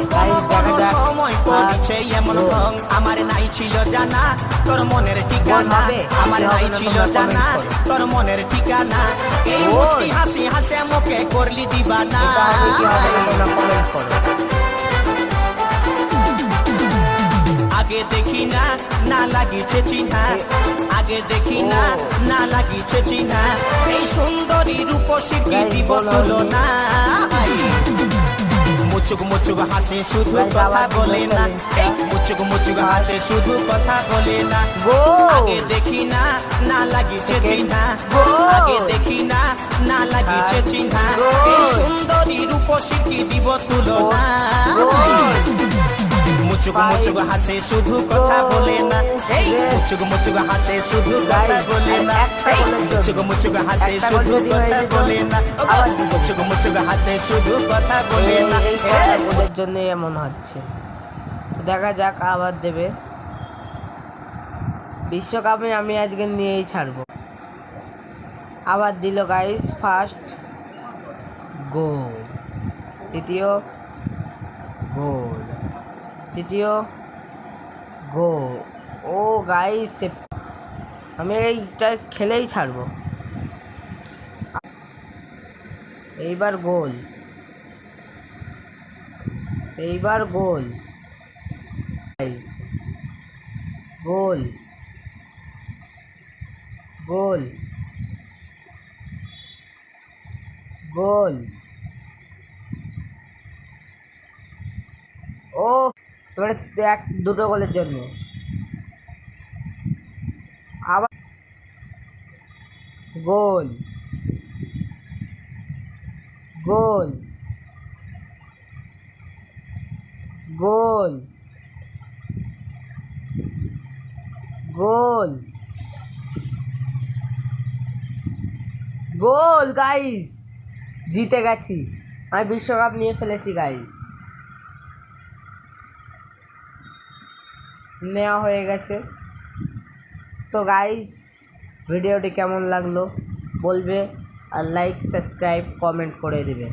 কোন কোন সময় করেছে এমন ঢং আমার নাই ছিল জানা তোর মনের ঠিকানা আমার নাই ছিল জানা তোর মনের ঠিকানা এই মুচকি হাসি হাসে মুখে করলি দিবানা আগে দেখি না না লাগিছে চিহ্না আগে দেখি না না লাগিছে চিহ্না এই সুন্দরী রূপসী দিব তুলনা মুচুক মুচুক হাসে শুধু কথা বলে না মুচুক মুচুক হাসে শুধু কথা বলে না আগে দেখি না না লাগিছে চিহ্না আগে দেখি না না লাগিছে চিহ্না এই সুন্দরী রূপসী দিব তুলনা মুচুক মুচুক হাসে শুধু কথা বলে না এই মুচুক মুচুক হাসে শুধু কথা বলে না এই মুচুক মুচুক হাসে শুধু কথা বলে না মুচুক মুচুক হাসে শুধু কথা বলে না ওদের জন্য এমন হচ্ছে তো দেখা যাক আবার দেবে বিশ্বকাপে আমি আজকে নিয়েই ছাড়বো আবার দিল গাইস ফার্স্ট গোল দ্বিতীয় গোল তৃতীয় গোল ও গাইস আমি এইটা খেলেই ছাড়বো এইবার গোল এইবার গোল গাইস গোল গোল গোল ও এবারে দুটো গোলের জন্য আবার গোল গোল গোল গোল গোল গাইস জিতে গেছি আমি বিশ্বকাপ নিয়ে ফেলেছি গাইস নেওয়া হয়ে গেছে তো গাইস ভিডিওটি কেমন লাগলো বলবে আর লাইক সাবস্ক্রাইব কমেন্ট করে দিবে।